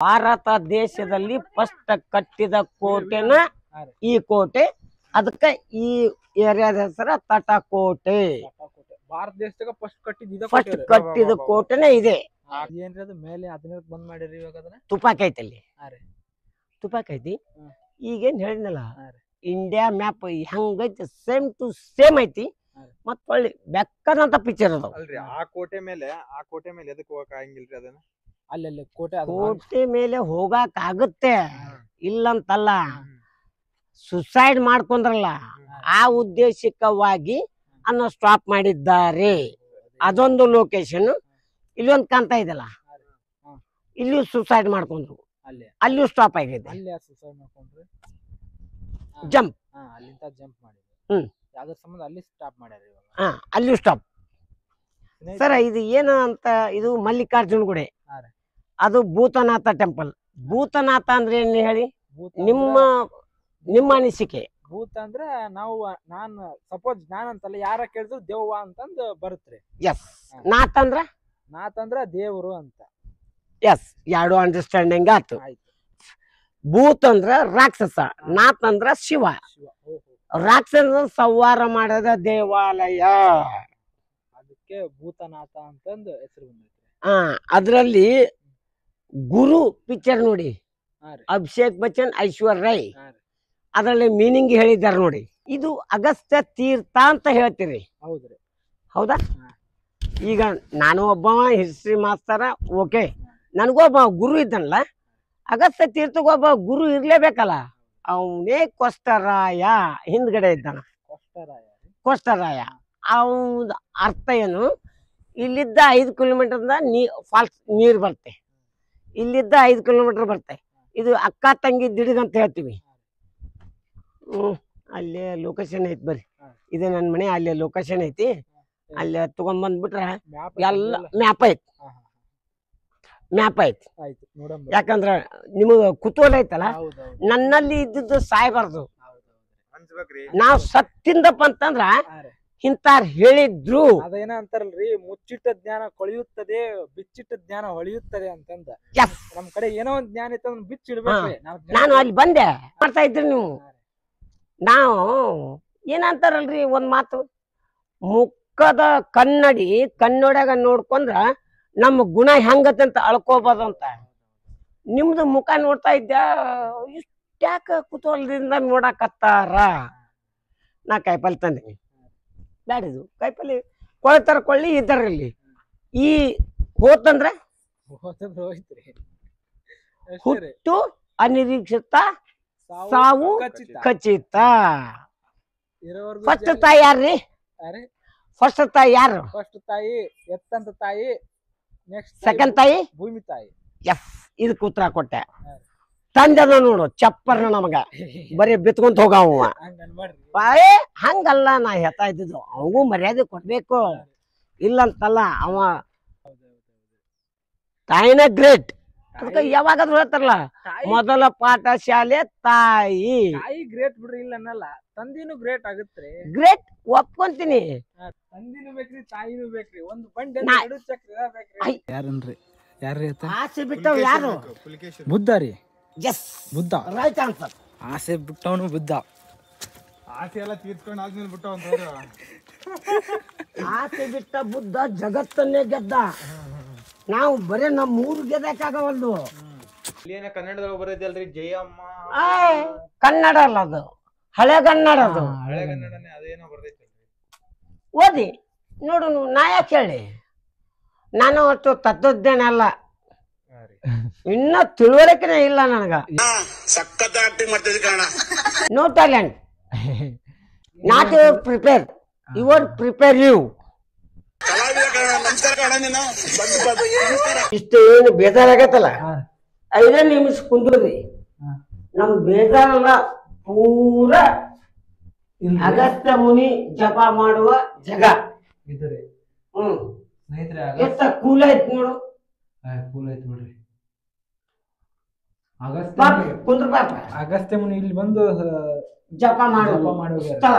ಭಾರತ ದೇಶದಲ್ಲಿ ಫಸ್ಟ್ ಕಟ್ಟಿದ ಕೋಟೆನ ಈ ಕೋಟೆ, ಅದಕ್ಕೆ ಈ ಏರಿಯಾದ ಹೆಸರ ತಟಕೋಟೆ. ಭಾರತ ದೇಶದಾಗ ಫಸ್ಟ್ ಕಟ್ಟಿದ ಕೋಟೆನೇ ಇದೆ. ಮೇಲೆ ಅದನ್ನ ಬಂದ್ ಮಾಡಿರಿ ಇವಾಗ ಅದನ್ನ ತುಪಾಕಿ ಐತಲ್ಲಿ, ತುಪಾಕಿ ಐತಿ. ಈಗೇನ್ ಹೇಳಿದ್ನಲ್ಲ, ಇಂಡಿಯಾ ಮ್ಯಾಪ್ ಹೆಂಗೈತಿ ಸೇಮ್ ಟು ಸೇಮ್ ಐತಿ. ಮತ್ ಒಳ್ಳೆ ಬೆಕ್ಕದಂತ ಪಿಕ್ಚರ್ ಅದಾವ. ಆ ಕೋಟೆ ಮೇಲೆ ಎದಕ್ ಹೋಗಕ್ ಆಗಂಗಿಲ್ರಿ ಅದನ್ನ? ಅಲ್ಲಿ ಕೋಟೆ ಮೇಲೆ ಹೋಗಾಕ ಆಗುತ್ತೆ, ಇಲ್ಲಂತಲ್ಲ. ಸುಸೈಡ್ ಮಾಡ್ಕೊಂಡ್ರಲ್ಲ, ಆ ಉದ್ದೇಶಿಕವಾಗಿ ಅನ್ನ ಸ್ಟಾಪ್ ಮಾಡಿದ್ದಾರೆ. ಅದೊಂದು ಲೊಕೇಶನ್. ಇಲ್ಲೊಂದು ಕಾಣ್ತಾ ಇದೆಲ್ಲ, ಇಲ್ಲಿಯೂ ಸುಸೈಡ್ ಮಾಡ್ಕೊಂಡ್ರು, ಅಲ್ಲಿಯೂ ಸ್ಟಾಪ್ ಆಗಿದೆ. ಜಂಪ್ ಅಲ್ಲಿಂದ ಜಂಪ್ ಮಾಡಿದ್ರು. ಯಾವ್ದ್ರ ಸಂಬಂಧ ಅಲ್ಲಿ ಸ್ಟಾಪ್ ಮಾಡ್ಯಾರ ಇವಾಗ. ಅಲ್ಲಿಯೂ ಸ್ಟಾಪ್. ಸರ್ ಇದು ಏನು ಅಂತ, ಇದು ಮಲ್ಲಿಕಾರ್ಜುನ ಗುಡಿ, ಅದು ಭೂತನಾಥ ಟೆಂಪಲ್. ಭೂತನಾಥ ಅಂದ್ರೆ ಏನ್ ಹೇಳಿ, ನಿಮ್ಮ ಅನಿಸಿಕೆ? ಭೂತ ಅಂದ್ರ ನಾವು ಸಪೋಸ್ ನಾನ್ ಅಂತಲ್ಲ, ಯಾರ ಕೇಳಿದ್ರು ದೇವ್ವ ಅಂತಂದ್ ಬರುತ್ರಿ. ಎಸ್. ನಾಥ ಅಂದ್ರ ದೇವ್ರು ಅಂತ. ಎಸ್, ಎರಡು ಅಂಡರ್ಸ್ಟ್ಯಾಂಡಿಂಗ್ ಆಯ್ತು. ಭೂತ್ ಅಂದ್ರ ರಾಕ್ಷಸ, ನಾಥ ಅಂದ್ರ ಶಿವ. ರಾಕ್ಷಸ ಸಂಹಾರ ಮಾಡದ ದೇವಾಲಯ, ಅದಕ್ಕೆ ಭೂತನಾಥ ಅಂತಂದು ಹೆಸರು ಬಂದೈತಿ. ಅದ್ರಲ್ಲಿ ಗುರು ಪಿಕ್ಚರ್ ನೋಡಿ, ಅಭಿಷೇಕ್ ಬಚ್ಚನ್, ಐಶ್ವರ್ಯ ರೈ, ಅದರಲ್ಲಿ ಮೀನಿಂಗ್ ಹೇಳಿದ್ದಾರೆ ನೋಡಿ. ಇದು ಅಗಸ್ತ್ಯ ತೀರ್ಥ ಅಂತ ಹೇಳ್ತೀರಿ, ಹೌದ್ರಿ? ಹೌದಾ? ಈಗ ನಾನು ಒಬ್ಬ ಹಿಸ್ಟ್ರಿ ಮಾಸ್ತರ, ಓಕೆ, ನನಗೂ ಒಬ್ಬ ಗುರು ಇದ್ದನಲ್ಲ. ಅಗಸ್ತ್ಯ ತೀರ್ಥಗೊಬ್ಬ ಗುರು ಇರ್ಲೇಬೇಕಲ್ಲ. ಅವನೇ ಕೊಷ್ಟರಾಯ ಹಿಂದ್ಗಡೆ ಇದ್ದಾನ, ಕೊಷ್ಟರಾಯ. ಅವನ ಅರ್ಥ ಏನು, ಇಲ್ಲಿದ್ದ 5 ಕಿಲೋಮೀಟರ್ದ ಫಾಲ್ಸ್ ನೀರ್ ಬರುತ್ತೆ, ಇಲ್ಲಿದ್ದ 5 ಕಿಲೋಮೀಟರ್ ಬರುತ್ತೆ. ಇದು ಅಕ್ಕ ತಂಗಿ ದಿಡಿಗ ಅಂತ ಹೇಳ್ತೀವಿ. ಅಲ್ಲೇ ಲೊಕೇಶನ್ ಐತಿ, ಬರ್ರಿ, ಇದೆ ನನ್ನ ಮನೆ. ಅಲ್ಲೇ ಲೊಕೇಶನ್ ಐತಿ, ಅಲ್ಲೇ ತಗೊಂಡ್ ಬಂದ್ಬಿಟ್ರೆ ಎಲ್ಲ ಮ್ಯಾಪ್ ಐತಿ, ಮ್ಯಾಪ್ ಐತಿ. ಯಾಕಂದ್ರ ನಿಮಗ ಕುತೂಹಲ ಐತಲ್ಲ, ನನ್ನಲ್ಲಿ ಇದ್ದಿದ್ದು ಸಾಯ್ಬಾರ್ದು. ನಾವ್ ಸತ್ತಿಂದಪ್ಪ ಅಂತಂದ್ರ ಇಂತಾರ ಹೇಳಿದ್ರು. ಅದೇನ ಅಂತಾರಲ್ರಿ, ಮುಚ್ಚಿಟ್ಟ ಜ್ಞಾನ ಕೊಳೆಯುತ್ತದೆ, ಬಿಚ್ಚಿಟ್ಟ ಜ್ಞಾನ ಹೊಳೆಯುತ್ತದೆ ಅಂತಂದ. ನಮ್ ಕಡೆ ಏನೋ ಒಂದ್ ಜ್ಞಾನ ಇತ್ತು, ಬಿಚ್ಚಿಡ್ಬೇಕು. ನಾನು ಅಲ್ಲಿ ಬಂದೆ ಮಾಡ್ತಾ ಇದ್ರಿ ನೀವು. ನಾವು ಏನಂತಾರಲ್ರಿ ಒಂದ್ ಮಾತು, ಮುಖದ ಕನ್ನಡಿಯಾಗ ನೋಡ್ಕೊಂಡ್ರ ನಮ್ಮ ಗುಣ ಹೆಂಗತ್ತಂತ ಅಳ್ಕೋಬಾರ್ದಂತ. ನಿಮ್ದು ಮುಖ ನೋಡ್ತಾ ಇದ್ದ, ಇಷ್ಟ್ಯಾಕ ಕುತೂಹಲದಿಂದ ನೋಡಕತ್ತಾರ. ನಾ ಕಾಯಿಪಲ್ಲೆ ತಂದೀನಿ, ಬ್ಯಾಡಿದು ಕಾಯಿಪಲ್ಲೆ ಕೊಳ್ತಾರ ಕೊಳ್ಳಿ ಇದರಲ್ಲಿ. ಈ ಹೋತಂದ್ರ ಹುಟ್ಟು ಅನಿರೀಕ್ಷಿತ, ಸಾವು ಖಚಿತ. ಫಸ್ಟ್ ತಾಯಿ ಯಾರ್ರಿ? ಫಸ್ಟ್ ತಾಯಿ ಯಾರು? ಫಸ್ಟ್ ತಾಯಿ ಎತ್ತಂತ ತಾಯಿ, ನೆಕ್ಸ್ಟ್ ಸೆಕೆಂಡ್ ತಾಯಿ ಭೂಮಿ ತಾಯಿ. ಎಸ್, ಇದಕ್ಕೆ ಉತ್ತರ ಕೊಟ್ಟೆ. ತಂದದ ನೋಡು ಚಪ್ಪರ್ನ ನಮಗ, ಬರೀ ಬಿತ್ಕೊಂತ ಹೋಗವ. ಹಂಗಲ್ಲ ನಾ ಹೇಳ್ತಾ ಇದ್ದಿದ್ದು, ಅವಗೂ ಮರ್ಯಾದೆ ಕೊಡ್ಬೇಕು, ಇಲ್ಲಂತಲ್ಲ. ಅವ ತಾಯಿನ ಗ್ರೇಟ್. ಅದಕ್ಕೆ ಯಾವಾಗಾದ್ರೂ ಹೇಳ್ತಾರಲ್ಲ, ಮೊದಲ ಪಾಠ ಶಾಲೆ ತಾಯಿ. ತಾಯಿ ಗ್ರೇಟ್ ಬಿಡ್ರಿ, ಇಲ್ಲ ಅನ್ನಲ್ಲ. ತಂದಿನೂ ಗ್ರೇಟ್ ಆಗುತ್ತೆ. ಗ್ರೇಟ್ ಒಪ್ಕೊಂತೀನಿ. ತಂದಿನೂ ಬೇಕ್ರಿ, ತಾಯಿನೂ ಬೇಕ್ರಿ. ಒಂದು ಬಂಡಿ ಚಕ್ರ ಬೇಕ್ರಿ. ಯಾರನ್ರಿ? ಯಾರ್ರಿ? ಆಸೆ ಬಿಟ್ಟವ್ ಯಾರು? ಬುದ್ಧ ರೀ. Yes, Buddha right answer. ಆಸೆ ಬಿಟ್ಟವನು ಬುದ್ಧ. ಆಸೆ ಎಲ್ಲ ತೀರ್ಸ್ಕೊಂಡ್ ಆದ್ಮೇಲೆ ಬಿಟ್ಟವ. ಆಸೆ ಬಿಟ್ಟ ಬುದ್ಧ ಜಗತ್ತನ್ನೇ ಗೆದ್ದ. ನಾವು ಬರೇ ನಮ್ಮ ಊರು ಗೆದ್ದಕ್ಕಾಗವಲ್ದು. ಕನ್ನಡದೊಳಗೆ ಬರೋದಲ್ರಿ ಜಯಮ್ಮ. ಕನ್ನಡ ಅಲ್ಲ, ಅದು ಹಳೆಗನ್ನಡ. ಅದು ಹಳೆಗನ್ನಡನೇ, ಅದೇನೋ ಬರ್ತೈತಿ. ಓದಿ ನೋಡು. ನಾ ಯಾಕೆ ಹೇಳಿ, ನಾನು ಅಷ್ಟು ತತ್ವಜ್ಞಾನ ಅಲ್ಲ, ಇನ್ನ ತಿಳುವಳಿಕೆನೇ ಇಲ್ಲ ನನಗ. No talent, not prepare. Your prepare you. ಇಷ್ಟು ಏನು ಬೇಜಾರಾಗತ್ತಲ್ಲ, 5 ನಿಮಿಷ ಕುಂದ್ರಿ. ನಮ್ ಬೇಜಾರಲ್ಲ, ಪೂರ ಅಗಸ್ತ್ಯ ಮುನಿ ಜಪ ಮಾಡುವ ಜಗ. ಎಷ್ಟ ಕೂಲ್ ಐತಿ ನೋಡು. ಕುಂದ್ರ ಪಾಪ, ಅಗಸ್ತ್ಯ ಮುನಿ ಇಲ್ಲಿ ಬಂದು ಜಪ ಮಾಡುವ ಸ್ಥಳ.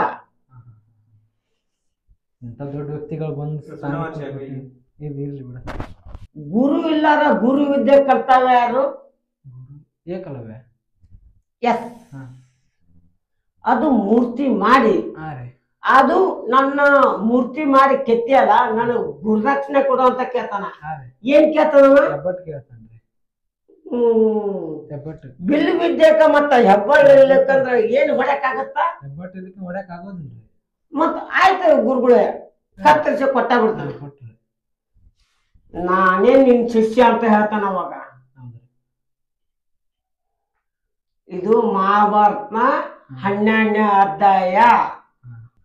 ಎಂತ ದೊಡ್ಡ ವ್ಯಕ್ತಿಗಳು ಬಂದು ಗುರು ಇಲ್ಲಾರ ಗುರು ವಿದ್ಯೆ ಕಲ್ತಾವ ಯಾರು? ಏಕಲವ್ಯ ಎಸ್ ಹಾ ಅದು ಮೂರ್ತಿ ಮಾಡಿ ಹಾ ರೀ ಅದು ನನ್ನ ಮೂರ್ತಿ ಮಾಡಿ ಕೆತ್ತಿಯಲ್ಲ ನನಗ್ ಗುರುದಕ್ಷಿಣೆ ಕೊಡು ಅಂತ ಕೇಳ್ತಾನ. ಹಾ ರೀ ಏನ್ ಕೇಳ್ತಾನವ? ಹೆಬ್ಬಟ್ಟು ಕೇಳ್ತಾನ್ರಿ. ಹೆಬ್ಬಟ್ಟು ಬಿಲ್ಲು ಬಿದ್ದೇಕ ಮತ್ತ ಹೆಬ್ಬಾಳ್ ಇರ್ಲಿಕ್ಕಂದ್ರ ಏನ್ ಹೊಡ್ಯಾಕ್ ಆಗತ್ತ? ಹೆಬ್ಬಟ್ಟು ಇದಕ್ಕೆ ಹೊಡ್ಯಾಕ್ ಆಗೋದಿಲ್ರಿ. ಮತ್ತ ಆಯ್ತು ಗುರುಗಳೇ ಕತ್ತರಿಸಿ ಕೊಟ್ಟ ಬಿಡ್ತಾನೆ. ನಾನೇ ನಿನ್ ಶಿಷ್ಯ ಅಂತ ಹೇಳ್ತಾನ ಅವಾಗ. ಇದು ಮಹಾಭಾರತನ 12ನೇ ಅಧ್ಯಾಯ.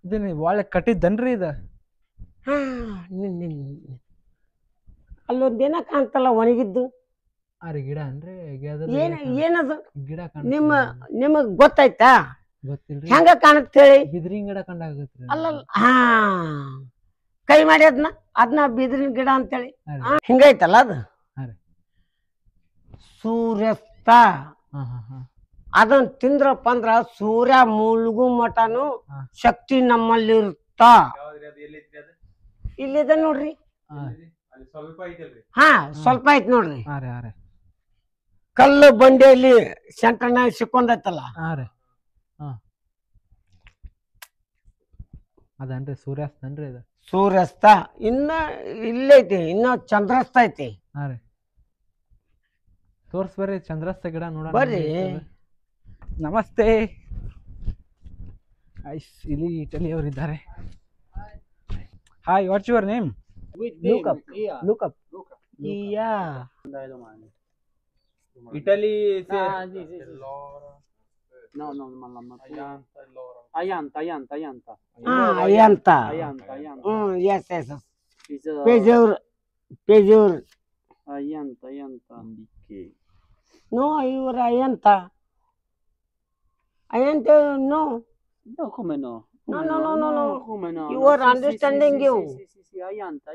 ಇದು ಒಳ್ಳೆ ಕಟ್ಟಿದ್ದನ್ರಿ ಇದ. ಅಲ್ಲೊಂದೇನ ಕಾಣ್ತಲ್ಲ ಒಣಗಿದ್ದು. ಅರೆ ಗಿಡ ಅನ್ರಿ ಏನದು ಗಿಡ ನಿಮಗ್ ಗೊತ್ತಾಯ್ತಾ? ಗೊತ್ತಿಲ್ರಿ. ಹೆಂಗ ಕಾಣುತ್ತೆ ಹೇಳಿ? ಬಿದ್ರಿನ ಗಿಡ ಕಂಡಾಗತ್ರಿ. ಅಲ್ಲ ಕೈ ಮಾಡಿ ಅದನ್ನ ಬಿದಿರಿನ ಗಿಡ ಅಂತೇಳಿ ಹಿಂಗೈತಲ್ಲ ಅದು. ಸೂರ್ಯಾಸ್ತ ಅದನ್ನ ತಿಂದ್ರಪ್ಪ ಅಂದ್ರ ಸೂರ್ಯ ಮುಳುಗು ಮಟನು ಶಕ್ತಿ ನಮ್ಮಲ್ಲಿರುತ್ತ. ಇಲ್ಲಿದ ನೋಡ್ರಿ. ಹಾ ಸ್ವಲ್ಪ ಐತ್ ನೋಡ್ರಿ. ಕಲ್ಲು ಬಂಡೆಯಲ್ಲಿ ಸೆಂಟರ್ನ ಸಿಕ್ಕೊಂಡೈತಲ್ಲ ಅದನ್ರಿ ಸೂರ್ಯಾಸ್ತ ಅನ್ರಿ ಅದು. ಸೂರ್ಯಾಸ್ತ ಇನ್ನ ಇಲ್ಲೈತಿ, ಇನ್ನ ಚಂದ್ರಾಸ್ತ ಐತಿ. ತೋರ್ಸ್ ಬರ್ರಿ ಚಂದ್ರಾಸ್ತ ಗಿಡ ನೋಡ ಬರ್ರಿ. ನಮಸ್ತೆ. ಇಲ್ಲಿ ಇಟಲಿ ಅವರಿದ್ದಾರೆ. Hi, what's your name? Look up. Yeah. Italy. No, Ayanta. Ayanta. Yes. Pejur. Ayanta. No, you are Ayanta. Ayanta, no. No, come no? No. Come no? You are understanding you. Sì, Ayanta.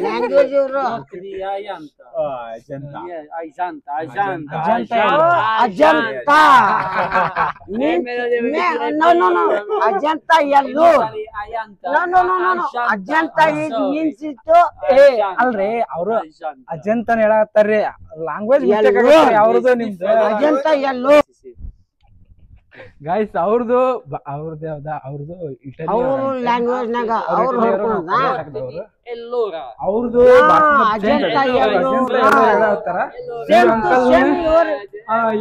Language you are. Ayanta. Ajanta. Yeah, Ajanta. Ajanta. No. Ajanta yellow. No. Ajanta means it. ಅಲ್ರಿ ಅವ್ರು ಅಜಂತಾನ ಹೇಳತ್ತಾರ್ರಿ. Language ಅವ್ರದ್ದು ನಿಮ್ದು. Ajanta yellow. Guys ಅವ್ರದ್ದು Italy language ನಾಗ ಅವ್ರು ಅವ್ರದ್ದು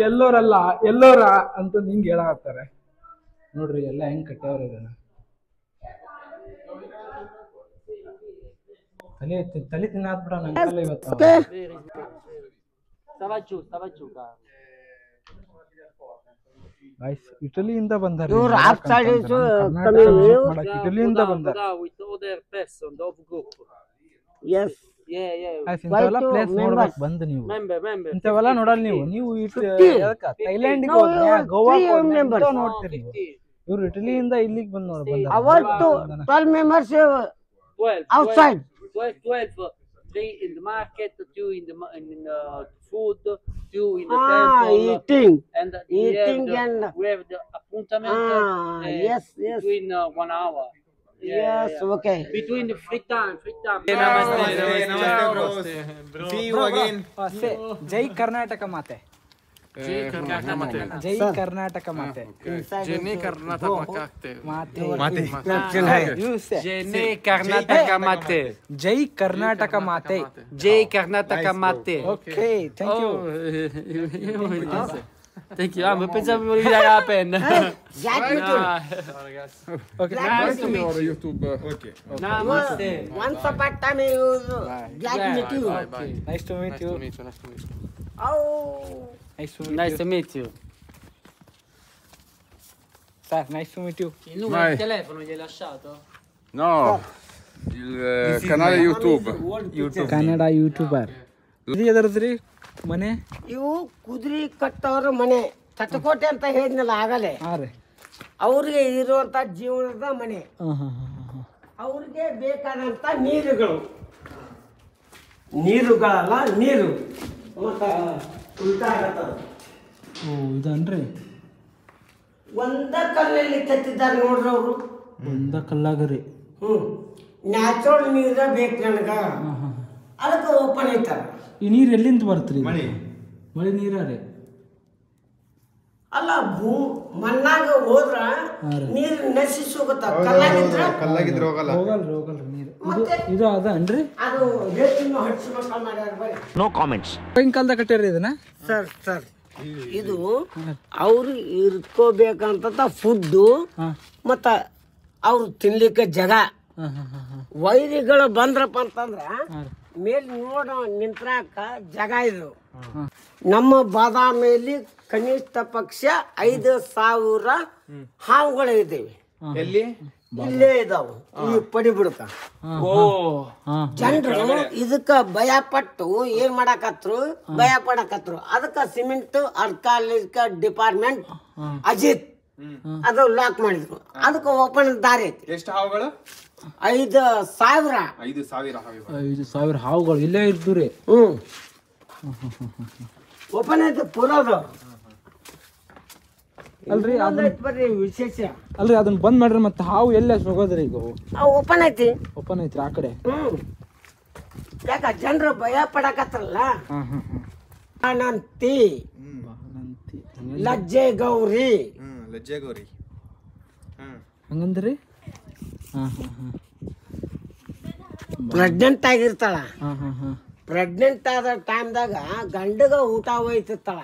ಎಲ್ಲೋರಲ್ಲ ಎಲ್ಲೋರ ಅಂತ ಹಿಂಗ್ ಹೇಳತ್ತಾರೆ ನೋಡ್ರಿ. ಎಲ್ಲ ಹೆಂಗ್ ಕಟ್ಟವ್ರ ಇದನ್ನ. ತಲೆ ತಿನ್ನಾದ್ಬಿಡ ನಂಗಲ್ಲ ಇವತ್ತು. ಗೈಸ್ ಇಟಲಿಯಿಂದ ಬಂದಾರ. ಇಟಲಿಯಿಂದ ಬಂದಾರ. ಇಂಥವೆಲ್ಲ ಪ್ಲೇಸ್ ನೋಡ್ಬೇಕು ಬಂದು ನೀವು. ಇಂಥವೆಲ್ಲ ನೋಡಲ್ಲ ನೀವು ಥೈಲ್ಯಾಂಡ್ ಗೋವಾ ನೋಡ್ತೀರಿ. ಇವ್ರು ಇಟಲಿಯಿಂದ ಇಲ್ಲಿಗೆ ಬಂದು ನೋಡ್ಬಂದ. 12 members outside. 3 in the market, 2 in the food, 2 in the temple. Eating. And And we have the appuntamento. Yes. Between 1 hour. Yes, okay. Between the free time. Namaste, bro. See you again. ಜೈ ಕರ್ನಾಟಕ ಮಾತೆ. ಜೈ ಕರ್ನಾಟಕ ಮಾತೆ. Jene Karnataka Makate. Jene Karnataka Mate. ಜೈ ಕರ್ನಾಟಕ ಮಾತೆ. Jai Karnataka Mate. Okay, thank you. Thank you. Ma pensavo di dare la penna. Okay. Nice to meet you. YouTube. Okay. Namaste. Once upon a time you glad to meet you. Bye. Nice to meet you. Nice to meet you. Oh. Nice to meet you. Sir, nice to meet you. Il numero di telefono gli hai lasciato? No, il canale YouTube. Kannada YouTuber. ಇದು ಎದರದ್ರಿ ಮನೆ? ಇವು ಕುದುರೆ ಕಟ್ಟೋರ ಮನೆ. ಚಟಕೋಟೆ ಅಂತ ಹೇಳಿದ್ನಲ್ಲ ಆಗಲೇ. ಅವ್ರಿಗೆ ಇರುವಂತ ಜೀವನದ ಮನೆ. ಅವ್ರಿಗೆ ಬೇಕಾದಂತ ನೀರುಗಳಲ್ಲ ನೀರು ಮತ್ತ ಉಂಟಾಗತ್ತದ. ಇದನ್ರಿ ಒಂದ ಕಲ್ಲಲ್ಲಿ ಕೆತ್ತಿದ್ದಾರೆ ನೋಡ್ರಿ ಅವರು. ಒಂದ ಕಲ್ಲಾಗರಿ. ನ್ಯಾಚುರಲ್ ನೀರ ಬೇಕು ನನಗ, ಅದಕ್ಕೆ ಓಪನ್ ಐತಾರ. ಈ ನೀರು ಎಲ್ಲಿಂದ ಬರ್ತ್ರಿ? ಮಳೆ ನೀರ ರೀ ಅಲ್ಲ ಮಣ್ಣಾಗ ಹೋದ್ರ ನೀರ್ ನಶಿಸಿ ಹೋಗುತ್ತ ಕಲ್ಲಾಗಿದ್ರೆ ಹೋಗಲ್ಲ ಹೋಗಲ್ರಿ ನೀರು ಇದು ಅದನ್ರಿ ಅದು ರೇತಿನ ಹಡ್ಸ್ಬೇಕು ಮಾಡ್ಯಾರ ಬರೀ ನೋ ಕಾಮೆಂಟ್ಸ್ ಆಗಿನ ಕಾಲದಾಗ ಕಟ್ಟ್ಯಾರ ಇದನ್ನ ಸರ್ ಇದು ಅವ್ರು ಇರ್ಕೋಬೇಕಂತ ಫುಡ್ಡು ಮತ್ತ ಅವ್ರು ತಿನ್ಲಿಕ್ಕೆ ಜಾಗ ವೈರಿಗಳು ಬಂದ್ರಪ್ಪ ಅಂತಂದ್ರ ಮೇಲ್ ನೋಡ ನಿಂತ್ರಾಕ ಜಾಗ ಇದು ನಮ್ಮ ಬಾದಾಮಿಯಲ್ಲಿ ಕನಿಷ್ಠ ಪಕ್ಷ 5,000 ಹಾವುಗಳು ಇದ್ದೇವೆ ಎಲ್ಲಿ ಇಲ್ಲೇ ಇದಾವ ಈ ಪಡಿ ಬಿಡ್ಕ ಜನರು ಇದಕ್ಕ ಭಯ ಪಟ್ಟು ಏನ್ ಮಾಡಾಕತ್ರು ಭಯ ಪಡಕತ್ರು ಅದಕ್ಕ ಸಿಮೆಂಟ್ ಅರ್ಕಾಲಿಕ ಡಿಪಾರ್ಟ್ಮೆಂಟ್ ಅಜಿತ್ ಅದು ಲಾಕ್ ಮಾಡಿದ್ರು ಅದಕ್ಕೆ ಓಪನ್ ದಾರಿ ಐತಿ ಎಷ್ಟು ಹಾವುಗಳು 5,000 5,000 ಹಾವುಗಳು ಇಲ್ಲೇ ಇರ್ತೀರಿ ಓಪನ್ ಐತಿ ಪೂರದು ಅಲ್ರಿ ಬರ್ರಿ ವಿಶೇಷ ಅಲ್ರಿ ಅದನ್ನ ಬಂದ್ ಮಾಡ್ರಿ ಮತ್ತೆ ಹಾವು ಎಲ್ಲೇ ಹೋಗೋದ್ರಿ ಈಗ ಓಪನ್ ಐತಿ ಓಪನ್ ಐತ್ರಿ ಆ ಕಡೆ ಯಾಕ ಜನರು ಭಯ ಪಡಕತ್ರಲ್ಲ ಅನಂತಿ ಲಜ್ಜೆ ಗೌರಿ ಲಜ್ಜೆ ಗೌರಿ ಹಂಗಂದ್ರಿ ಪ್ರೆಗ್ನೆಂಟ್ ಆಗಿರ್ತಾಳ ಪ್ರೆಗ್ನೆಂಟ್ ಆದ ಟೈಮ್ದಾಗ ಗಂಡಗ ಊಟ ಒಯ್ತಿರ್ತಾಳ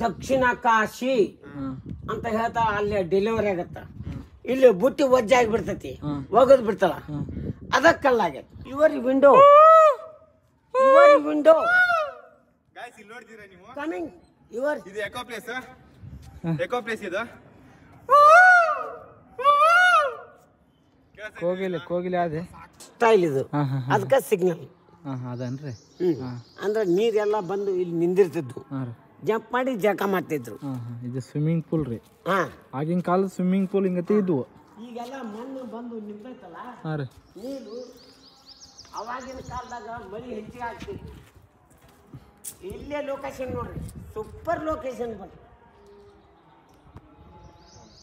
ದಕ್ಷಿಣ ಕಾಶಿ ಅಂತ ಹೇಳ್ತಾಳ ಅಲ್ಲಿ ಡೆಲಿವರಿ ಆಗತ್ತ ಇಲ್ಲಿ ಬುಟ್ಟಿ ಒಜ್ಜೆ ಆಗಿಬಿಡ್ತೈತಿ ಹೋಗೋದ್ ಬಿಡ್ತಾಳ ಅದಕ್ಕಲ್ಲಾಗ್ಯದ ಇವರಿ ವಿಂಡೋ ಕಮಿಂಗ್ ಇವರ್ ಇದು ಎಕೋ ಪ್ಲೇಸ್ ಇದು ಕೋಗಿಲೆ ಅದೇ ಸ್ಟೈಲ್ ಇದು ಅದಕ್ಕ ಸಿಗ್ನಲ್ ಅದನ್ರಿ ಅಂದ್ರೆ ನೀರೆಲ್ಲ ಬಂದು ಇಲ್ಲಿ ನಿಂದಿರ್ತಿದ್ವು ಜಂಪ್ ಮಾಡಿ ಜಳಕ ಮಾಡ್ತಿದ್ರು ಇದು ಸ್ವಿಮ್ಮಿಂಗ್ ಪೂಲ್ ರೀ ಹಾ ಆಗಿನ ಕಾಲದ ಸ್ವಿಮ್ಮಿಂಗ್ ಪೂಲ್ ಹಿಂಗತಿ ಇದ್ವು ಈಗೆಲ್ಲ ಮಣ್ಣು ಬಂದು ನಿಂತೈತಲ್ಲ ನೀರು ಅವಾಗಿನ ಕಾಲದಾಗ ಮಳಿ ಹೆಚ್ಚಿಗೆ ಆಗ್ತಿತ್ತು ಇಲ್ಲೇ ಲೊಕೇಶನ್ ನೋಡ್ರಿ ಸೂಪರ್ ಲೊಕೇಶನ್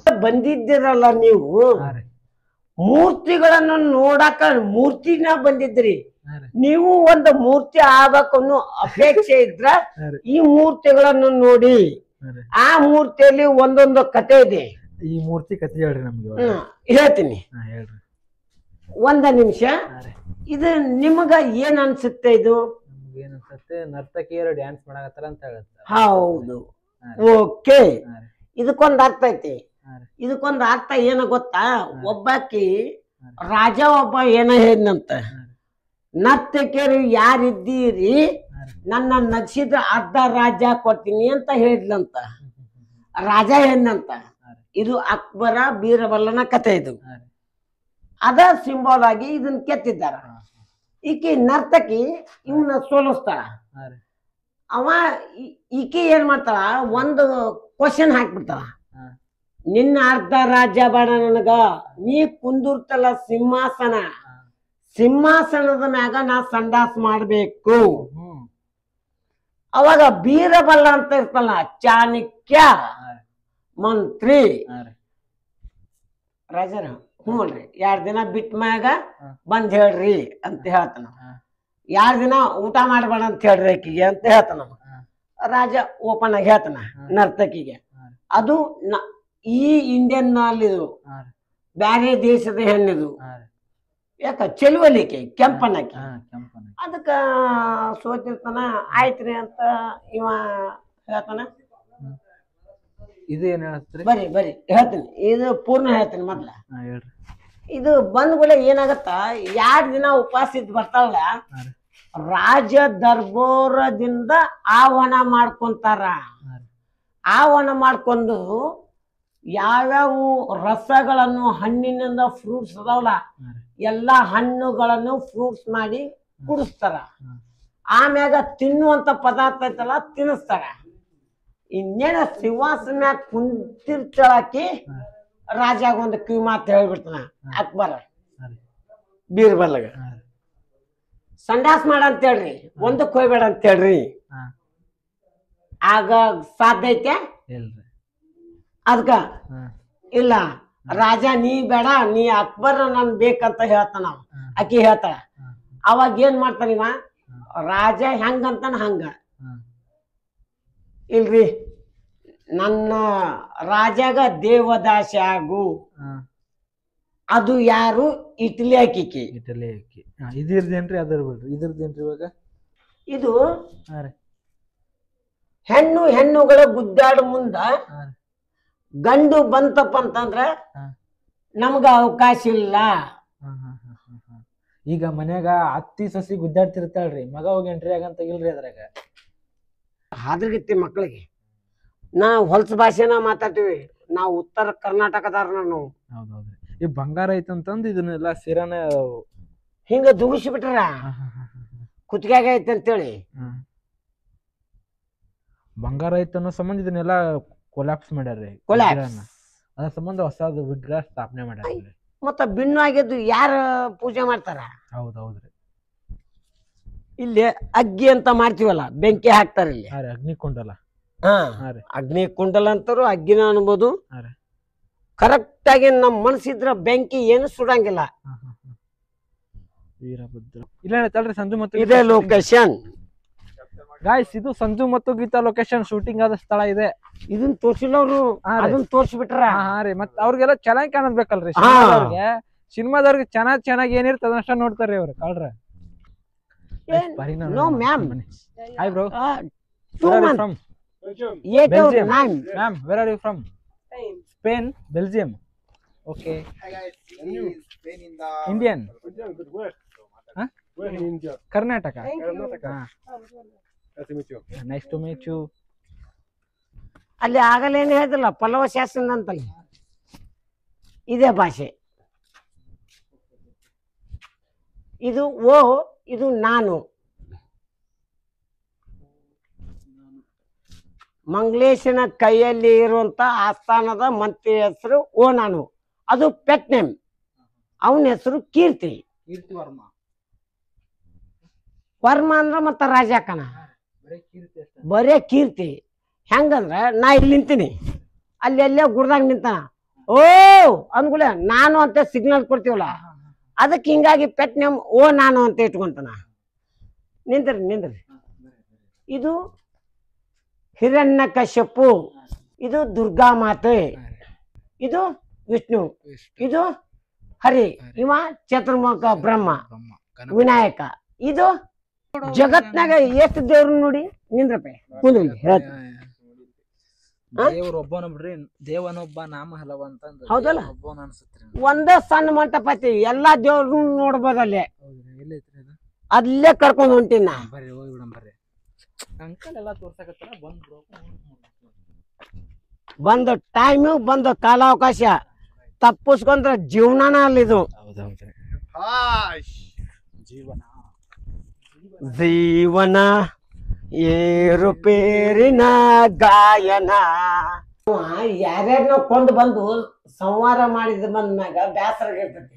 ಬಂದಿದ್ದೀರಲ್ಲ ನೀವು ಮೂರ್ತಿಗಳನ್ನು ನೋಡಾಕ ಮೂರ್ತಿನ ಬಂದಿದ್ರಿ ನೀವು ಒಂದು ಮೂರ್ತಿ ಆಗ್ಬೇಕನ್ನೋ ಅಪೇಕ್ಷೆ ಇದ್ರ ಈ ಮೂರ್ತಿಗಳನ್ನು ನೋಡಿ ಆ ಮೂರ್ತಿಯಲ್ಲಿ ಒಂದೊಂದು ಕತೆ ಇದೆ ಈ ಮೂರ್ತಿ ಕತೆ ಹೇಳ್ರಿ ನಮ್ಗೆ ಹೇಳ್ತೀನಿ ಹೇಳ್ರಿ ಒಂದ ನಿಮಿಷ ಇದು ನಿಮಗ ಏನ್ ಅನ್ಸುತ್ತೆ ಇದು ಏನ್ ಅನ್ಸುತ್ತೆ ನರ್ತಕಿಯರು ಡ್ಯಾನ್ಸ್ ಮಾಡಕತ್ತಾರ ಅಂತ ಹೇಳುತ್ತೆ ಹೌದು ಓಕೆ ಇದಕ್ಕೊಂದು ಅರ್ಥ ಐತಿ ಇದಕ್ಕೊಂದು ಅರ್ಥ ಏನ ಗೊತ್ತಾ ಒಬ್ಬಾಕಿ ರಾಜ ಒಬ್ಬ ಏನ ಹೇಳಿದ್ನಂತ ನರ್ತಕಿಯರು ಯಾರಿದ್ದೀರಿ ನನ್ನ ನಗ್ಸಿದ್ರ ಅರ್ಧ ರಾಜ್ಯ ಕೊಡ್ತೀನಿ ಅಂತ ಹೇಳಿದ್ನಂತ ರಾಜ ಹೇಳಿದ್ನಂತ ಇದು ಅಕ್ಬರ ಬೀರಬಲ್ಲನ ಕಥೆ ಇದು ಅದ ಸಿಂಬಲ್ ಆಗಿ ಇದನ್ನ ಕೆತ್ತಿದ್ದಾರ ಈಕಿ ನರ್ತಕಿ ಇವನ್ನ ಸೋಲಿಸ್ತಾಳ ಅವ ಈಕಿ ಏನ್ ಮಾಡ್ತಾಳ ಒಂದು ಕ್ವಶನ್ ಹಾಕ್ಬಿಡ್ತಾಳ ನಿನ್ನ ಅರ್ಧ ರಾಜ್ಯ ಬೇಡ ನನಗ ನೀ ಕುಂದಿರ್ತಲ್ಲ ಸಿಂಹಾಸನದ ಮ್ಯಾಗ ನಾ ಸಂಡಾಸ್ ಮಾಡ್ಬೇಕು ಅವಾಗ ಬೀರಬಲ್ಲ ಅಂತ ಇರ್ತಲ್ಲ ಚಾಣಕ್ಯ ಮಂತ್ರಿ ರಾಜರ ಹ್ಞೂನ್ರಿ 2 ದಿನ ಬಿಟ್ಟ ಮ್ಯಾಗ ಬಂದ್ ಹೇಳ್ರಿ ಅಂತ ಹೇಳ್ತಾನ 2 ದಿನ ಊಟ ಮಾಡ್ಬೇಡ ಅಂತ ಹೇಳ್ರಿ ಆಕಿಗೆ ಅಂತ ಹೇಳ್ತಾನ ರಾಜ ಓಪನ್ ಆಗಿ ಹೇಳ್ತಾನ ನರ್ತಕಿಗೆ ಅದು ಈ ಇಂಡಿಯನ್ ನಲ್ಲಿ ಬ್ಯಾರೆ ದೇಶದ ಹೆಣ್ಣಿದು ಯಾಕ ಚೆಲುವಲಿಕೆ ಕೆಂಪನಕ್ಕೆ ಅದಕ್ಕ ಸೋತಿರ್ತಾನ ಆಯ್ತ್ರಿ ಅಂತ ಇವ ಹೇಳ್ತಾನ ಇದೇನ್ ಹೇಳ್ತೀರಿ ಬರಿ ಹೇಳ್ತೀನಿ ಇದು ಪೂರ್ಣ ಹೇಳ್ತೀನಿ ಮೊದ್ಲ ಹೇಳ್ರಿ ಇದು ಬಂದ್ಗಳ ಏನಾಗತ್ತ 2 ದಿನ ಉಪವಾಸ ಇದ್ ಬರ್ತಾವಲ್ಲ ರಾಜ ದರ್ಬಾರದಿಂದ ಆಹ್ವಾನ ಮಾಡ್ಕೊಂತಾರ ಆಹ್ವಾನ ಮಾಡ್ಕೊಂಡು ಯಾವ್ಯಾವ ರಸಗಳನ್ನು ಹಣ್ಣಿನಿಂದ ಫ್ರೂಟ್ಸ್ ಅದಾವಲ್ಲ ಎಲ್ಲಾ ಹಣ್ಣುಗಳನ್ನು ಫ್ರೂಟ್ಸ್ ಮಾಡಿ ಕುಡಿಸ್ತಾರ ಆಮ್ಯಾಗ ತಿನ್ನುವಂತ ಪದಾರ್ಥ ಐತಲ್ಲ ತಿನ್ನಿಸ್ತಾರ ಇನ್ನೇನ ಸಿಂಹಾಸನ ಮ್ಯಾಗ ಕುಂತಿರ್ತಾಳಾಕಿ ರಾಜಾಗ ಒಂದು ಕಿವಿ ಮಾತು ಹೇಳ್ಬಿಡ್ತಾನ ಅಕ್ಬರ ಬೀರ್ಬಲ್ಗ ಸಂಡಾಸ್ ಮಾಡ ಅಂತ ಹೇಳ್ರಿ ಒಂದಕ್ಕೆ ಹೋಗ್ಬೇಡ ಅಂತ ಹೇಳ್ರಿ ಆಗ ಸಾಧ್ಯ ಐತೆ ಅದ್ಕ ಇಲ್ಲ ರಾಜ ನೀ ಬೇಡ ನೀ ಅಕ್ಬರ್ ನನ್ ಬೇಕಂತ ಹೇಳ್ತಾನ ಆಕಿ ಹೇಳ್ತಾಳ ಅವಾಗ ಏನ್ ಮಾಡ್ತಾನ ಇವ ರಾಜ ಹೆಂಗಂತಾನ ಹಂಗ ಇಲ್ರಿ ನನ್ನ ರಾಜಾಗ ದೇವದಾಸಿ ಆಗು ಅದು ಯಾರು ಇಟ್ಲಿ ಹಾಕಿಕಿ ಇಟಲಿ ಅಕ್ಕಿ ಇದಿರ್ದೇನ್ರಿ ಅದರ ಬಿಡ್ರಿ ಇದ್ರದ್ದೇನ್ರಿ ಇವಾಗ ಇದು ಹಾ ರೀ ಹೆಣ್ಣುಗಳ ಗುದ್ದಾಡ ಮುಂದ ಹಾ ರೀ ಗಂಡು ಬಂತಪ್ಪ ಅಂತಂದ್ರ ಹಾ. ನಮ್ಗ ಅವಕಾಶ ಇಲ್ಲ. ಹಾ ಹಾ ಹಾ ಹಾ ಹಾ. ಈಗ ಮನ್ಯಾಗ ಅತ್ತಿ ಸಸಿ ಗುದ್ದಾಡ್ತಿರ್ತಾಳ್ರಿ ಮಗ ಹೋಗಿ ಎಂಟ್ರಿ ಆಗಂತ ಇಲ್ರಿ ಅದ್ರಾಗ ಹಾದ್ರಗತ್ತಿ ಮಕ್ಕಳಿಗೆ ನಾವು ಹೊಲಸ ಭಾಷೆನ ಮಾತಾಡ್ತೀವಿ. ನಾವು ಉತ್ತರ ಕರ್ನಾಟಕದಾರ ನಾವು. ಹೌದೌದ್ರಿ ಈ ಬಂಗಾರ ಐತಂತಂದ್ ಇದನ್ನೆಲ್ಲ ಸಿರಾನ ಹಿಂಗ ದುಗಿಸಿ ಬಿಟ್ರ ಕುತ್ತಿಗೆಗ ಐತಿ ಅಂತೇಳಿ ಬಂಗಾರ ಐತ ಅನ್ನೋ ಸಂಬಂಧ ಇದನ್ನೆಲ್ಲ ಕೊಲಾಪ್ಸ್ ಮಾಡ್ಯಾರ್ರಿ ಕೊಲ್ಯಾಪ್ಸ್. ಅದ್ರ ಸಂಬಂಧ ಹೊಸದು ವಿಗ್ರಹ ಸ್ಥಾಪನೆ ಮಾಡ್ಯಾರ್ರಿ. ಮತ್ತ ಭಿನ್ನ ಆಗಿದ್ದು ಯಾರ ಪೂಜೆ ಮಾಡ್ತಾರ? ಹೌದೌದ್ರಿ ಇಲ್ಲಿ ಅಗ್ಗಿ ಅಂತ ಮಾಡ್ತೀವಲ್ಲ, ಬೆಂಕಿ ಹಾಕ್ತಾರ ಇಲ್ಲಿ. ಹಾ ರೀ ಅಗ್ನಿಕೊಂಡಲ್ಲ. ಹಾ ಹಾ ರೀ ಅಗ್ನಿ ಕುಂಡಲ ಅಂತಾರು ಅಗ್ಗಿನ ಅನ್ಬೋದು. ಹಾ ರೀ ಕರೆಕ್ಟ್ ಆಗಿ ನಮ್ ಮನಸ್ಸಿದ್ರ ಬೆಂಕಿ ಏನು ಸುಡಂಗಿಲ್ಲ. ವೀರಭದ್ರ ಇಲ್ಲ ತಳ್ರಿ ಸಂಜು ಮತ್ತು ಇದೇ ಲೊಕೇಶನ್ ಗಾಯ್ಸ್. ಇದು ಸಂಜು ಮತ್ತು ಗೀತಾ ಲೊಕೇಶನ್ ಶೂಟಿಂಗ್ ಆದ ಸ್ಥಳ ಇದೆ. ಇದನ್ನ ತೋರ್ಸಿಲ್ಲ ಅವ್ರು, ಹಾ ರೀ. ಅದನ್ನ ತೋರ್ಸ್ಬಿಟ್ರ. ಹಾ ರೀ ಮತ್ ಅವ್ರಿಗೆಲ್ಲ ಚೆನ್ನಾಗಿ ಕಾಣದ್ ಬೇಕಲ್ರಿ ಹಾ. ಸಿನಿಮಾದವ್ರಿಗೆ ಚೆನ್ನಾಗಿ ಏನಿರ್ತದ ಅದನ್ನಷ್ಟ ನೋಡ್ತಾರ್ರಿ ಅವ್ರು ಕಳ್ರ. No ma'am. Hi bro. 2 months. From 8 or Belgium. 9. Ma'am where are you from? Spain Belgium. Okay Hi guys, he is Spain in the Indian good work. Huh? Where in India? Karnataka. Karnataka. Nice to meet you. Nice to meet you. ಅಲ್ಲಿ ಆಗಲೇನು ಹೇಳಿದಿಲ್ಲ ಪಲ್ಲವ ಶಾಸನ ಅಂತಲ್ಲಿ ಇದೇ ಭಾಷೆ. ಇದು ಓ, ಇದು ನಾನು. ಮಂಗ್ಲೇಶನ ಕೈಯಲ್ಲಿ ಇರುವಂತ ಆಸ್ಥಾನದ ಮಂತ್ರಿ ಹೆಸರು ಓ ನಾನು. ಅದು ಪೆಟ್ ನೇಮ್. ಅವನ ಹೆಸರು ಕೀರ್ತಿ. ಕೀರ್ತಿ ವರ್ಮ. ವರ್ಮ ಅಂದ್ರ ಮತ್ತ ರಾಜಾಕನ ಬರೇ ಕೀರ್ತಿ ಅಷ್ಟೇ. ಬರೇ ಕೀರ್ತಿ. ಹೆಂಗಂದ್ರ ನಾ ಇಲ್ಲಿ ನಿಂತೀನಿ, ಅಲ್ಲಿ ಎಲ್ಲೇ ಗುಡ್ದಾಗ ನಿಂತಾನ, ಓ ಅಂದ್ಕೂಳೆ ನಾನು ಅಂತ ಸಿಗ್ನಲ್ ಕೊಡ್ತೀವಲ್ಲ, ಅದಕ್ಕೆ ಹಿಂಗಾಗಿ ಪೆಟ್ ನೇಮ್ ಓ ನಾನು ಅಂತ ಇಟ್ಕೊಂತಾನ. ನಿಂದ್ರಿ. ಇದು ಹಿರಣ್ಯಕಶ್ಯಪು, ಇದು ದುರ್ಗಾ ಮಾತೆ, ಇದು ವಿಷ್ಣು, ಇದು ಹರಿ, ಇವ ಚತುರ್ಮುಖ ಬ್ರಹ್ಮ, ವಿನಾಯಕ. ಇದು ಜಗತ್ನಾಗ ಎಷ್ಟು ದೇವ್ರು ನೋಡಿ. ನಿಂದ್ರಪ್ಪ ಕುಂದ್ರಿ ಹೇಳ್ತೀನಿ. ದೇವ್ರೊಬ್ಬನ ಬಿಡ್ರಿ, ದೇವನೊಬ್ಬ ನಾಮ ಹಲವ ಅಂತ ಹೌದಲ್ಲ? ಒಬ್ಬನ ಅನ್ಸುತ್ರಿ. ಒಂದೇ ಸಣ್ಣ ಮಂಟಪ ಐತಿ, ಎಲ್ಲಾ ದೇವ್ರು ನೋಡ್ಬೋದು ಅಲ್ಲೇ. ಎಲ್ಲೈತ್ರಿ ಅದು? ಅಲ್ಲೇ ಕರ್ಕೊಂಡ್ ಹೊಂಟಿನ. ಬರ್ರಿ ಹೋಗಿ ಬಿಡಂ ಬರ್ರಿ. ಅಂಕಲ್ ಎಲ್ಲಾ ತೋರ್ಸಕತ್ತಾರ ಬಂದ್ರು. ಬಂದ ಟೈಮು ಬಂದ ಕಾಲಾವಕಾಶ ತಪ್ಪಿಸ್ಕೊಂಡ್ರ ಜೀವನಾನ ಅಲ್ಲಿದು. ಹೌದೌದ್ರಿ. Hi. ಜೀವನ ಏರುಪೇರಿನ ಗಾಯನ. ಯಾರ್ಯಾರನ್ನ ಕೊಂದು ಬಂದು ಸಂವಾರ ಮಾಡಿದ ಬಂದ್ಮ್ಯಾಗ ಬ್ಯಾಸರಾಗಿರ್ತೈತಿ.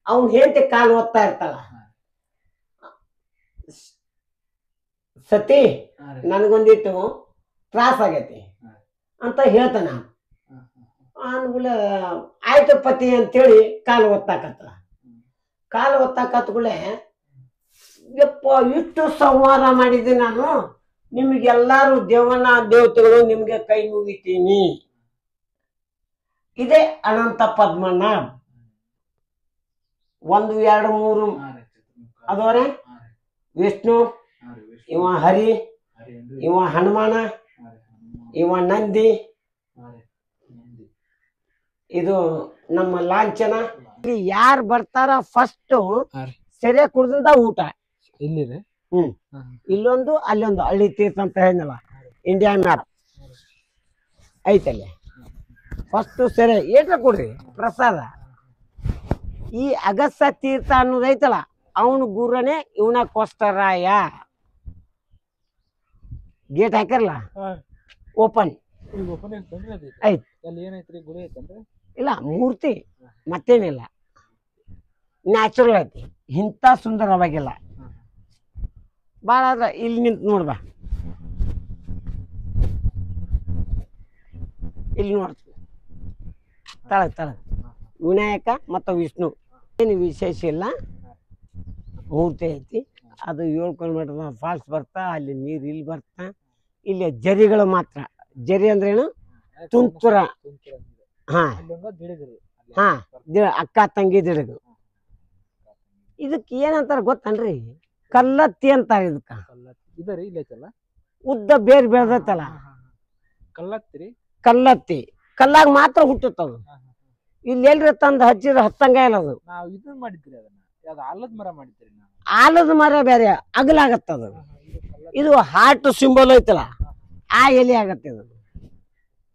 ಅವ್ನ ಹೆಂಡತಿ ಕಾಲು ಓದ್ತಾ ಇರ್ತಾಳ, ಸತಿ ನನಗೊಂದಿಟ್ಟು ತ್ರಾಸ ಆಗೈತಿ ಅಂತ ಹೇಳ್ತಾನ. ಅನ್ಗುಳ ಆಯ್ತು ಪತಿ ಅಂತೇಳಿ ಕಾಲು ಒತ್ತಾಕತ್ಗುಳೆ ಯಪ್ಪ ಇಷ್ಟು ಸಂವಾರ ಮಾಡಿದ್ದೆ ನಾನು, ನಿಮ್ಗೆಲ್ಲಾರು ದೇವನ ದೇವತೆಗಳು ನಿಮ್ಗೆ ಕೈ ಮುಗಿತೀನಿ. ಇದೇ ಅನಂತ ಪದ್ಮನಾಭ. 1 2 3 ಅದವರೆ ವಿಷ್ಣು, ಇವ ಹರಿ, ಇವ ಹನುಮಾನ, ಇವ ನಂದಿ, ಇದು ನಮ್ಮ ಲಾಂಛನ. ಯಾರು ಬರ್ತಾರ ಫಸ್ಟ್ ಸೆರೆ ಕುಡ್ದಿಂದ ಊಟ. ಇಲ್ಲಿ ಇಲ್ಲೊಂದು ಅಲ್ಲೊಂದು ಹಳ್ಳಿ ತೀರ್ಥ ಅಂತ ಹೇಳಿದ್ನಲ್ಲ, ಇಂಡಿಯಾ ಮ್ಯಾಪ್ ಐತಲ್ಲಿ. ಫಸ್ಟ್ ಸೆರೆ ಏಟ್ರ ಕೊಡ್ರಿ ಪ್ರಸಾದ. ಈ ಅಗಸ್ತ್ಯ ತೀರ್ಥ ಅನ್ನೋದು ಐತಲ್ಲ, ಅವನ ಗುರುನೇ ಇವನ ಕೊಷ್ಟರಾಯ. ಗೇಟ್ ಹಾಕಿರಲ್ಲ, ಓಪನ್ ಐತ್. ಇಲ್ಲ ಮೂರ್ತಿ ಮತ್ತೇನಿಲ್ಲ, ನ್ಯಾಚುರಲ್ ಐತಿ. ಇಂಥ ಸುಂದರವಾಗಿಲ್ಲ. ಭಾಳ ಆದ್ರ ಇಲ್ಲಿ ನಿಂತು ನೋಡ್ಬಾ, ಇಲ್ಲಿ ನೋಡ್ತೀವಿ ತಳ ವಿನಾಯಕ ಮತ್ತು ವಿಷ್ಣು. ಏನು ವಿಶೇಷ ಇಲ್ಲ, ಮೂರ್ತಿ ಐತಿ. ಅದು 7 ಕಿಲೋಮೀಟರ್ ಫಾಲ್ಸ್ ಬರ್ತಾ, ಅಲ್ಲಿ ನೀರು ಇಲ್ಲಿ ಬರ್ತಾ, ಇಲ್ಲಿ ಜರಿಗಳು ಮಾತ್ರ. ಜರಿ ಅಂದ್ರೇನು? ತುಂತುರ. ಹಾ ಹಾ, ಅಕ್ಕ ತಂಗಿ ದಿಡಗು. ಇದಕ್ಕೆ ಏನಂತಾರ ಗೊತ್ತನ್ರಿ? ಕಲ್ಲತ್ತಿ ಅಂತಾರ ಇದಕ್ಕ. ಇದರಿ ಇಲ್ಲೈತಲ್ಲ ಉದ್ದ ಬೇರ್ ಬೆಳ್ದೈತಲ್ಲ, ಕಲ್ಲತ್ತಿರಿ. ಕಲ್ಲತ್ತಿ. ಕಲ್ಲಾಗ ಮಾತ್ರ ಹುಟ್ಟುತ್ತದು. ಇಲ್ಲಿ ಎಲ್ರಿ ತಂದು ಹಚ್ಚಿದ್ರೆ ಹತ್ತಂಗ ಇಲ್ಲ ಅದು. ನಾವು ಇದನ್ನ ಮಾಡಿದ್ರಿ, ಅದನ್ನ ಯಾವ್ದು ಆಲದ ಮರ ಮಾಡಿದ್ರಿ ನಾವು. ಆಲದ ಮರ ಬೇರೆ ಅಗಲಾಗತ್ತದು. ಇದು ಹಾರ್ಟ್ ಸಿಂಬಲ್ ಐತಲ್ಲ, ಆ ಎಲೆ ಆಗತ್ತೆ ಇದು.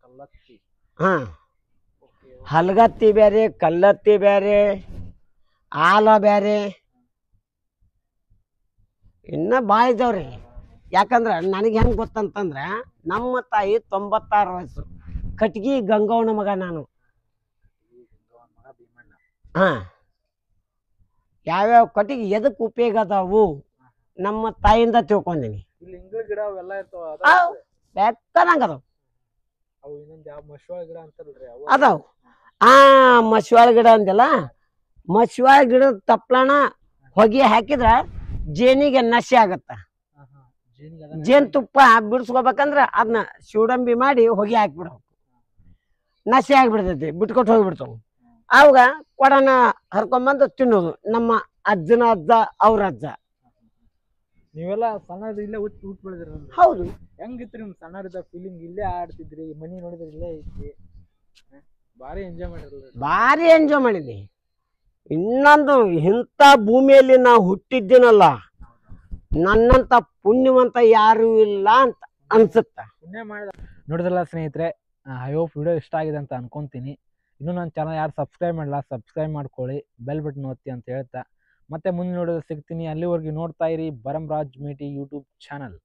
ಕಲ್ಲತ್ತಿ. ಹಾ, ಹಲಗತ್ತಿ ಬೇರೆ, ಕಲ್ಲತ್ತಿ ಬೇರೆ, ಆಲ ಬೇರೆ, ಇನ್ನ ಭಾಳ ಇದಾವ್ರಿ. ಯಾಕಂದ್ರ ನನಗೆ ಹೆಂಗ್ ಗೊತ್ತಂತಂದ್ರ, ನಮ್ಮ ತಾಯಿ 96 ವಯಸ್ಸು, ಕಟ್ಗಿ ಗಂಗವ್ವನ ಮಗ ನಾನು. ಹಾ, ಯಾವ್ಯಾವ ಕಟ್ಟಿಗೆ ಎದಕ್ ಉಪಯೋಗ ಅದಾವು ನಮ್ಮ ತಾಯಿಯಿಂದ ತಿಳ್ಕೊಂಡೀನಿ. ಇಲ್ಲಿ ಇಂಗ್ಳ ಗಿಡ ಅವೆಲ್ಲ ಇರ್ತಾವ, ಬೇಕಾದಂಗ ಅದಾವ. ಅವು ಇನ್ನೊಂದ್ ಯಾವ ಮಶ್ವಾಳ ಗಿಡ ಅಂತಾರಲ್ರಿ ಅವು ಅದಾವ. ಮಶ್ವಾಳ ಗಿಡ ಅಂದಿಲ್ಲ, ಮಶ್ವಾಳ ಗಿಡದ ತಪ್ಲಣ ಹೊಗೆ ಹಾಕಿದ್ರ ಜೇನಿಗೆ ನಶೆ ಆಗತ್ತ. ಜೇನುತುಪ್ಪ ಬಿಡಿಸ್ಕೋಬೇಕಂದ್ರ ಅದನ್ನ ಶಿವಡಂಬಿ ಮಾಡಿ ಹೊಗೆ ಹಾಕ್ಬಿಡ್ಬೇಕು, ನಶೆ ಆಗ್ಬಿಡ್ತೈತಿ, ಬಿಟ್ಕೊಟ್ಟು ಹೋಗ್ಬಿಡ್ತಾವ. ಅವಾಗ ಕೊಡನ ಹರ್ಕೊಂಬಂದು ತಿನ್ನೋದು. ನಮ್ಮ ಅಜ್ಜನ ಅಜ್ಜ, ಅವ್ರ ಅಜ್ಜ. ನೀವೆಲ್ಲ ಸಣ್ಣದ ಇಲ್ಲೇ ಹುಟ್ಟು ಬೆಳೆದ್ರಿ. ಹೌದು. ಹೆಂಗಿತ್ರಿ ನಿಮ್ ಸಣ್ಣದ ಫೀಲಿಂಗ್? ಇಲ್ಲೇ ಆಡ್ತಿದ್ರಿ, ಮನಿ ನೋಡಿದ್ರೆ ಇಲ್ಲೇ ಐತಿ, ಭಾರಿ ಎಂಜಾಯ್ ಮಾಡಿರಲ್ಲ? ಭಾರಿ ಎಂಜಾಯ್ ಮಾಡಿದ್ನಿ. ಇನ್ನೊಂದು, ಇಂಥ ಭೂಮಿಯಲ್ಲಿ ನಾವು ಹುಟ್ಟಿದ್ದೀನಲ್ಲ, ನನ್ನಂತ ಪುಣ್ಯವಂತ ಯಾರು ಇಲ್ಲ ಅಂತ ಅನ್ಸುತ್ತ. ಪುಣ್ಯ ಮಾಡಿದ. ನೋಡಿದ್ರಲ್ಲ ಸ್ನೇಹಿತರೆ, ಐ ಹೋಪ್ ವಿಡಿಯೋ ಇಷ್ಟ ಆಗಿದೆ ಅಂತ ಅನ್ಕೊಂತೀನಿ. ಇನ್ನೂ ನನ್ನ ಚಾನಲ್ ಯಾರು ಸಬ್ಸ್ಕ್ರೈಬ್ ಮಾಡಲ್ಲ, ಸಬ್ಸ್ಕ್ರೈಬ್ ಮಾಡ್ಕೊಳ್ಳಿ, ಬೆಲ್ ಬಟನ್ ಒತ್ತಿ ಅಂತ ಹೇಳ್ತಾ ಮತ್ತೆ ಮುಂದೆ ನೋಡೋದು ಸಿಗ್ತೀನಿ. ಅಲ್ಲಿವರೆಗೂ ನೋಡ್ತಾ ಇರಿ ಬರಮ್ ರಾಜ್ ಮೇಟಿ ಯೂಟ್ಯೂಬ್ ಚಾನಲ್.